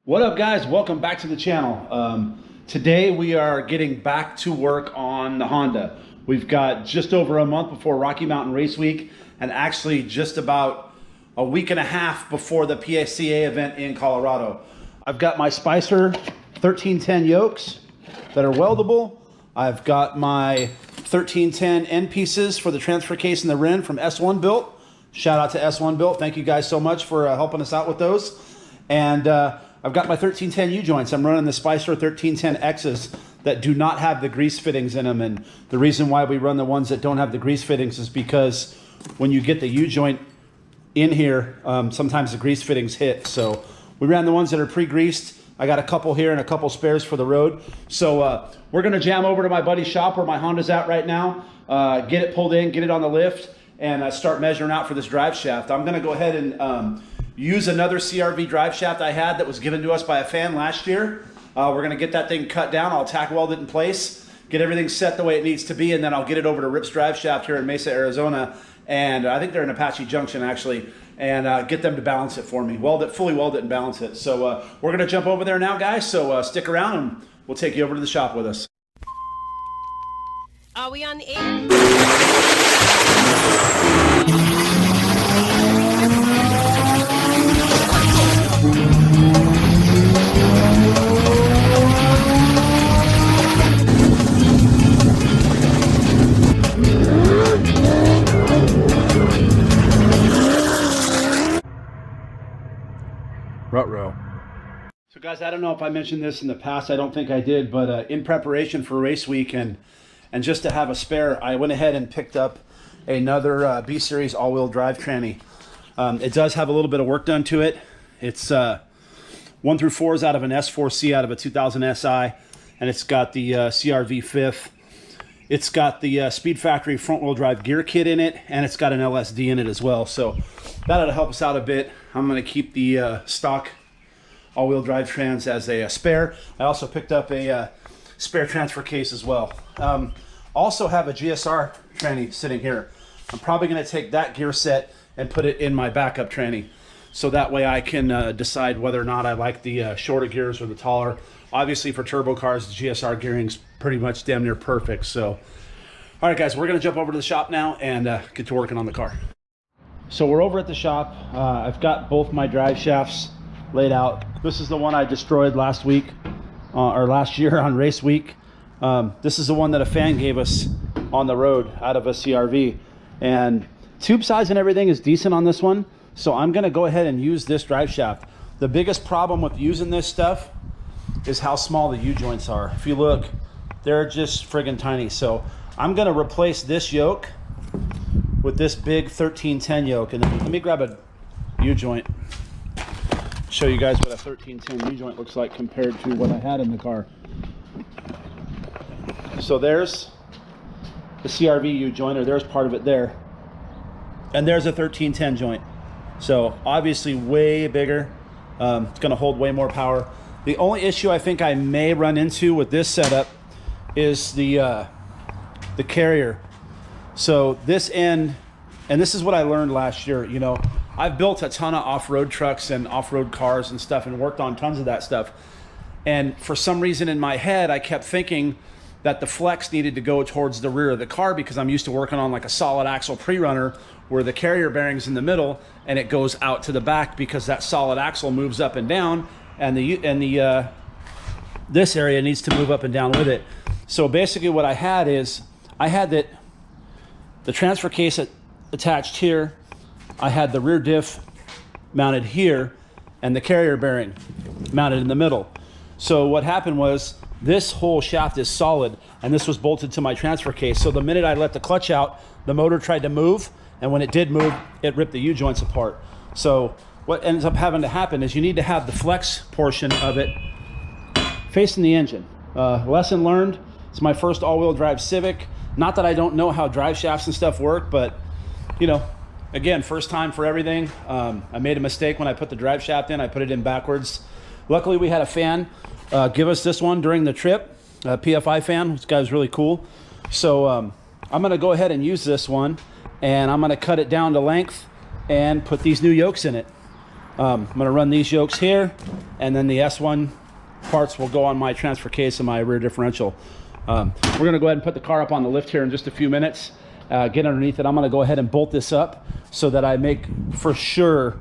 What up, guys? Welcome back to the channel. Today we are getting back to work on the Honda. We've got just over a month before Rocky Mountain Race Week, and actually just about a week and a half before the PSCA event in Colorado. I've got my Spicer 1310 yokes that are weldable. I've got my 1310 end pieces for the transfer case and the rim from S1 Built. Shout out to S1 Built. Thank you guys so much for helping us out with those. And I've got my 1310 U-joints. I'm running the Spicer 1310Xs that do not have the grease fittings in them. And the reason why we run the ones that don't have the grease fittings is because when you get the U-joint in here, sometimes the grease fittings hit. So we ran the ones that are pre-greased. I got a couple here and a couple spares for the road. So we're gonna jam over to my buddy's shop where my Honda's at right now, get it pulled in, get it on the lift, and start measuring out for this drive shaft. I'm gonna go ahead and use another CRV drive shaft I had that was given to us by a fan last year. We're gonna get that thing cut down. I'll tack weld it in place, get everything set the way it needs to be, and then I'll get it over to Rip's Drive Shaft here in Mesa, Arizona. And I think they're in Apache Junction actually, and get them to balance it for me. Fully weld it and balance it. So we're gonna jump over there now, guys. So stick around and we'll take you over to the shop with us. Are we on the air? Ruh-roh. So guys, I don't know if I mentioned this in the past. I don't think I did, but in preparation for race week and just to have a spare, I went ahead and picked up another B-Series all-wheel drive tranny. It does have a little bit of work done to it. It's 1 through 4s out of an S4C out of a 2000 SI, and it's got the CRV 5th. It's got the Speed Factory front-wheel drive gear kit in it, and it's got an LSD in it as well. So that ought to help us out a bit. I'm going to keep the stock all-wheel drive trans as a spare. I also picked up a spare transfer case as well. Also have a GSR tranny sitting here. I'm probably going to take that gear set and put it in my backup tranny, so that way I can decide whether or not I like the shorter gears or the taller. Obviously for turbo cars, the GSR gearing's pretty much damn near perfect. So, all right guys, we're gonna jump over to the shop now and get to working on the car. So we're over at the shop. I've got both my drive shafts laid out. This is the one I destroyed last week, or last year on race week. This is the one that a fan gave us on the road out of a CRV. And tube size and everything is decent on this one. So I'm gonna go ahead and use this drive shaft. The biggest problem with using this stuff is how small the U-joints are. If you look, they're just friggin' tiny. So I'm gonna replace this yoke with this big 1310 yoke. And then let me grab a U-joint, show you guys what a 1310 U-joint looks like compared to what I had in the car. So there's the CRV U-joint, or there's part of it there. And there's a 1310 joint. So obviously way bigger. It's gonna hold way more power. The only issue I think I may run into with this setup is the carrier. So this end, and this is what I learned last year, you know, I've built a ton of off-road trucks and off-road cars and stuff and worked on tons of that stuff. And for some reason in my head, I kept thinking that the flex needed to go towards the rear of the car because I'm used to working on like a solid axle pre-runner where the carrier bearing's in the middle and it goes out to the back because that solid axle moves up and down, and this area needs to move up and down with it. So basically what I had is, I had the transfer case attached here, I had the rear diff mounted here, and the carrier bearing mounted in the middle. So what happened was, this whole shaft is solid, and this was bolted to my transfer case. So the minute I let the clutch out, the motor tried to move, and when it did move, it ripped the U-joints apart. So what ends up having to happen is you need to have the flex portion of it facing the engine. Lesson learned. It's my first all-wheel drive Civic. Not that I don't know how drive shafts and stuff work, but you know, again, first time for everything. I made a mistake when I put the drive shaft in. I put it in backwards. Luckily we had a fan give us this one during the trip, a PFI fan. This guy was really cool. So I'm gonna go ahead and use this one, and I'm gonna cut it down to length and put these new yokes in it. I'm gonna run these yokes here, and then the S1 parts will go on my transfer case and my rear differential. We're gonna go ahead and put the car up on the lift here in just a few minutes, get underneath it. I'm gonna go ahead and bolt this up so that I make for sure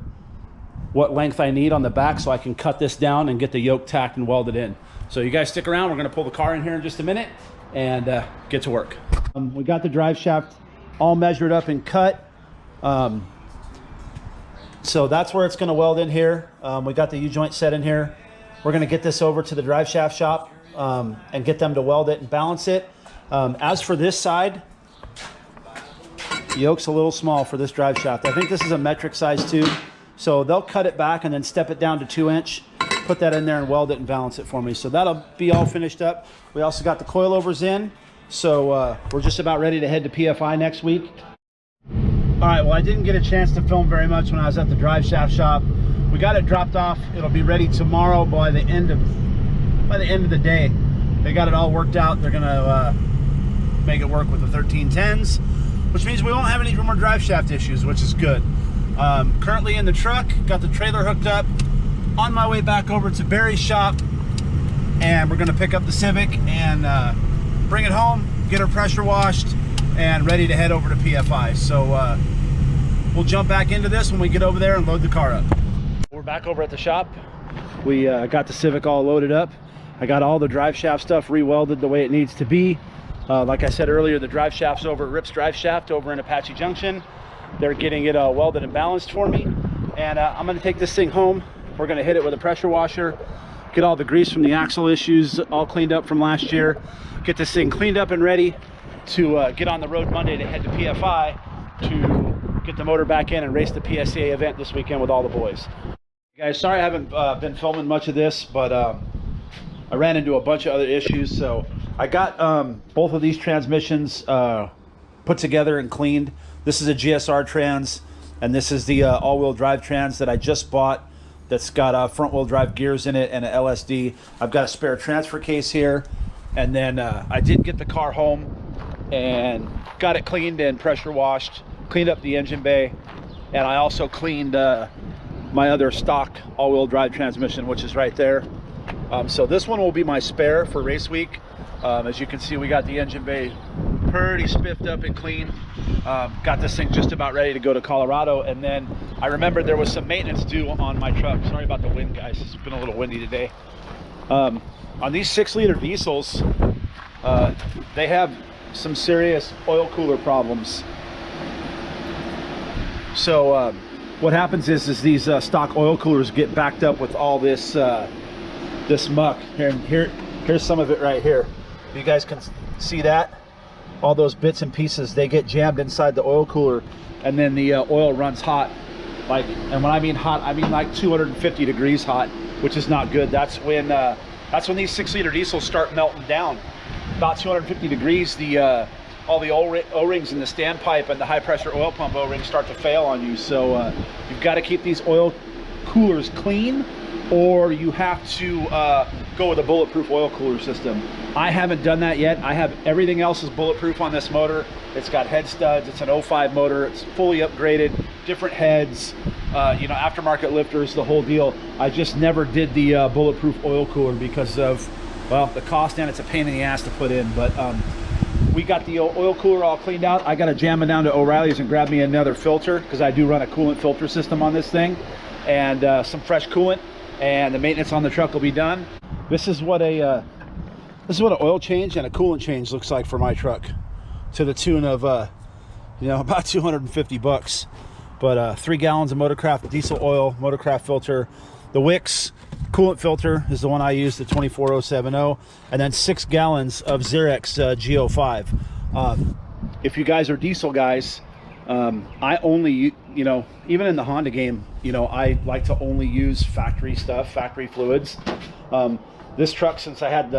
what length I need on the back so I can cut this down and get the yoke tacked and welded in. So you guys stick around. We're gonna pull the car in here in just a minute and get to work. We got the drive shaft all measured up and cut. So that's where it's gonna weld in here. We got the U-joint set in here. We're gonna get this over to the drive shaft shop and get them to weld it and balance it. As for this side, the yoke's a little small for this drive shaft. I think this is a metric size tube. So they'll cut it back and then step it down to 2-inch, put that in there and weld it and balance it for me. So that'll be all finished up. We also got the coilovers in. So we're just about ready to head to PFI next week. All right, well, I didn't get a chance to film very much when I was at the drive shaft shop. We got it dropped off. It'll be ready tomorrow by the end of the day. They got it all worked out. They're gonna make it work with the 1310s, which means we won't have any more drive shaft issues, which is good. Currently in the truck, got the trailer hooked up, on my way back over to Barry's shop, and we're gonna pick up the Civic and bring it home, get her pressure washed, and ready to head over to PFI. So we'll jump back into this when we get over there and load the car up. We're back over at the shop. We got the Civic all loaded up. I got all the drive shaft stuff re-welded the way it needs to be. Like I said earlier, the drive shaft's over at Rip's Drive Shaft over in Apache Junction. They're getting it welded and balanced for me. And I'm gonna take this thing home. We're gonna hit it with a pressure washer, get all the grease from the axle issues all cleaned up from last year, get this thing cleaned up and ready to get on the road Monday to head to PFI to get the motor back in and race the PSCA event this weekend with all the boys. Guys, sorry I haven't been filming much of this, but I ran into a bunch of other issues. So I got both of these transmissions put together and cleaned. This is a GSR trans, and this is the all-wheel drive trans that I just bought that's got front-wheel drive gears in it and an LSD. I've got a spare transfer case here, and then I did get the car home and got it cleaned and pressure washed, cleaned up the engine bay, and I also cleaned my other stock all-wheel drive transmission, which is right there. So this one will be my spare for race week. As you can see, we got the engine bay pretty spiffed up and clean. Got this thing just about ready to go to Colorado, and then I remembered there was some maintenance due on my truck. Sorry about the wind, guys. It's been a little windy today. On these 6-liter diesels, they have some serious oil cooler problems. So what happens is these stock oil coolers get backed up with all this this muck. Here's some of it right here. You guys can see that. All those bits and pieces, they get jammed inside the oil cooler, and then the oil runs hot. And when I mean hot, I mean like 250 degrees hot, which is not good. That's when these 6-liter diesels start melting down. About 250 degrees, all the O-rings in the standpipe and the high pressure oil pump O-rings start to fail on you. So you've got to keep these oil coolers clean, or you have to go with a bulletproof oil cooler system. I haven't done that yet. I have everything else is bulletproof on this motor. It's got head studs. It's an 05 motor. It's fully upgraded, different heads, you know, aftermarket lifters, the whole deal. I just never did the bulletproof oil cooler because of, well, the cost, and it's a pain in the ass to put in. But we got the oil cooler all cleaned out. I got to jam it down to O'Reilly's and grab me another filter, because I do run a coolant filter system on this thing, and some fresh coolant, and the maintenance on the truck will be done. This is what an oil change and a coolant change looks like for my truck, to the tune of you know, about 250 bucks. But 3 gallons of Motorcraft diesel oil, Motorcraft filter, the Wix coolant filter is the one I use, the 24070, and then 6 gallons of Xerex GO5. If you guys are diesel guys, I only, you know, even in the Honda game, you know, I like to only use factory stuff, factory fluids. This truck, since I had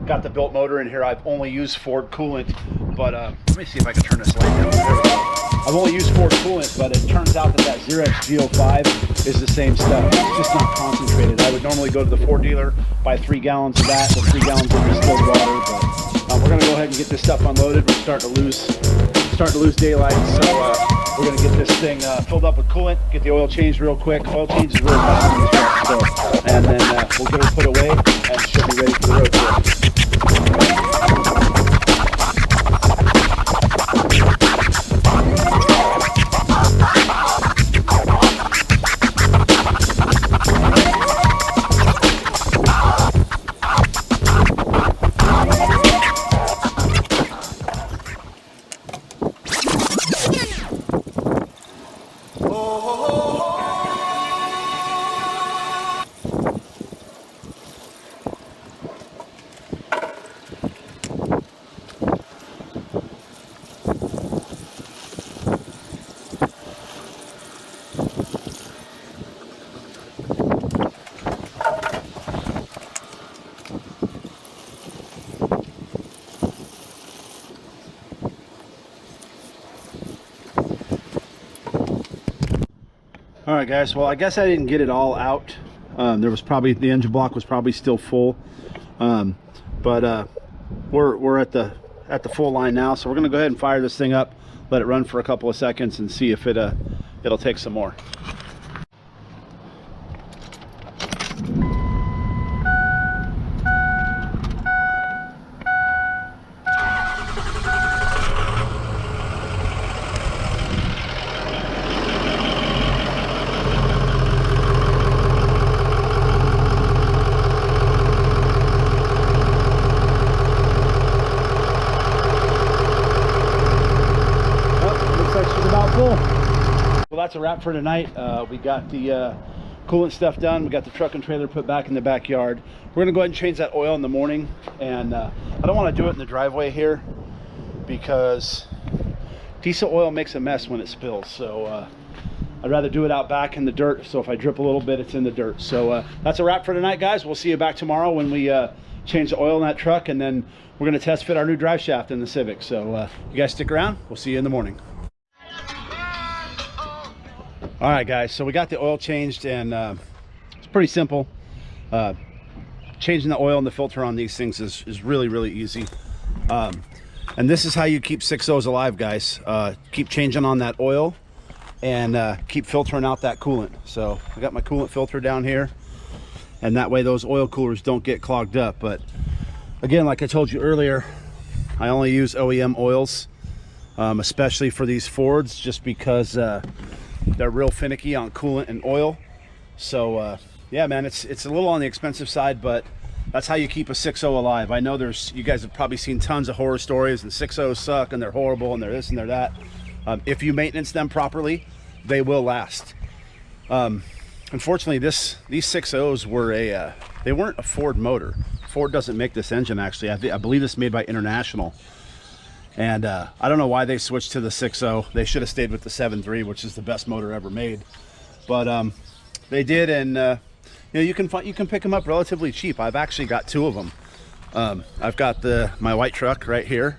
got the built motor in here, I've only used Ford coolant. But let me see if I can turn this light down. There we go. I've only used Ford coolant, but it turns out that Xerex GO5 is the same stuff. It's just not concentrated. I would normally go to the Ford dealer, buy 3 gallons of that, or 3 gallons of distilled water. But we're gonna go ahead and get this stuff unloaded. We're starting to lose daylight, so We're gonna get this thing filled up with coolant, get the oil changed real quick. Oil change is really fast in this truck, so, and then we'll get her put away and she'll be ready for the road trip. All right, guys. Well, I guess I didn't get it all out. There was probably, the engine block was probably still full, but we're at the full line now. So we're gonna go ahead and fire this thing up, let it run for a couple of seconds, and see if it'll take some more. Well, that's a wrap for tonight. We got the coolant stuff done. We got the truck and trailer put back in the backyard. We're gonna go ahead and change that oil in the morning, and I don't want to do it in the driveway here because diesel oil makes a mess when it spills. So I'd rather do it out back in the dirt, so if I drip a little bit, it's in the dirt. So that's a wrap for tonight, guys. We'll see you back tomorrow when we change the oil in that truck, and then we're gonna test fit our new drive shaft in the Civic. So you guys stick around. We'll see you in the morning. All right, guys, so we got the oil changed, and it's pretty simple. Changing the oil and the filter on these things is really, really easy. And this is how you keep 6.0s alive, guys. Keep changing on that oil and keep filtering out that coolant. So I got my coolant filter down here, and that way those oil coolers don't get clogged up. But again, like I told you earlier, I only use OEM oils, especially for these Fords, just because they're real finicky on coolant and oil. So yeah, man, it's a little on the expensive side, but that's how you keep a 6.0 alive. I know you guys have probably seen tons of horror stories, and 6.0s suck and they're horrible and they're this and they're that. If you maintenance them properly, they will last. Unfortunately, these 6.0s were they weren't a Ford motor. Ford doesn't make this engine, actually. I believe it's made by International. And I don't know why they switched to the 6.0. They should have stayed with the 7.3, which is the best motor ever made. But they did, and you know, you can pick them up relatively cheap. I've actually got two of them. I've got my white truck right here.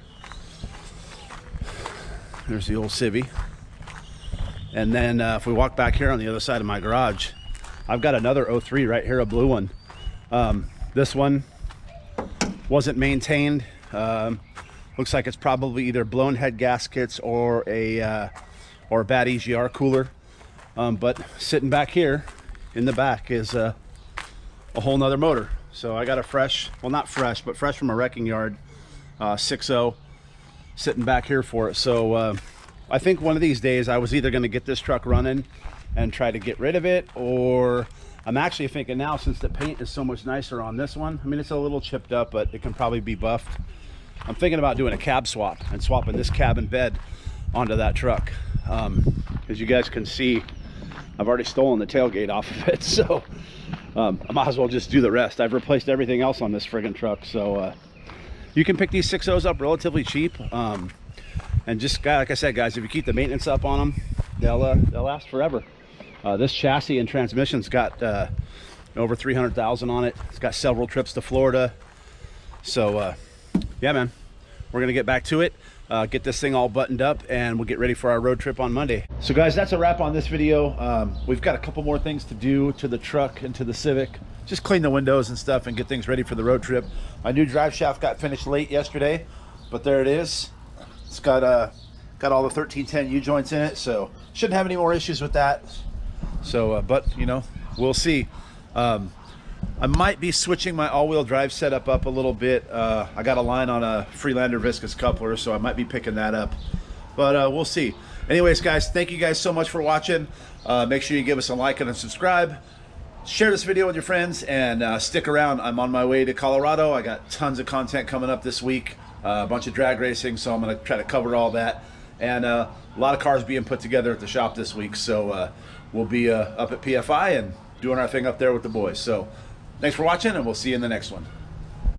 There's the old Civic. And then if we walk back here on the other side of my garage, I've got another 03 right here, a blue one. This one wasn't maintained. Looks like it's probably either blown head gaskets or a bad EGR cooler. But sitting back here in the back is a whole nother motor. So I got a fresh, well, not fresh, but fresh from a wrecking yard, 6.0 sitting back here for it. So I think one of these days I was either going to get this truck running and try to get rid of it, or I'm actually thinking now, since the paint is so much nicer on this one, I mean, it's a little chipped up, but it can probably be buffed. I'm thinking about doing a cab swap and swapping this cab and bed onto that truck. As you guys can see, I've already stolen the tailgate off of it, so I might as well just do the rest. I've replaced everything else on this friggin' truck. So you can pick these 6.0s up relatively cheap, and just like I said, guys, if you keep the maintenance up on them, they'll last forever. This chassis and transmission's got over 300,000 on it. It's got several trips to Florida. So yeah, man, we're gonna get back to it, get this thing all buttoned up, and we'll get ready for our road trip on Monday. So guys, that's a wrap on this video. We've got a couple more things to do to the truck and to the Civic. Just clean the windows and stuff and get things ready for the road trip. My new drive shaft got finished late yesterday, but there it is. It's got Got all the 1310 U-joints in it, so shouldn't have any more issues with that. So, but you know, we'll see. I might be switching my all-wheel drive setup up a little bit. I got a line on a Freelander viscous coupler, so I might be picking that up. But we'll see. Anyways, guys, thank you guys so much for watching. Make sure you give us a like and a subscribe. Share this video with your friends, and stick around. I'm on my way to Colorado. I got tons of content coming up this week. A bunch of drag racing, so I'm going to try to cover all that. And a lot of cars being put together at the shop this week. So we'll be up at PFI and doing our thing up there with the boys. So thanks for watching, and we'll see you in the next one.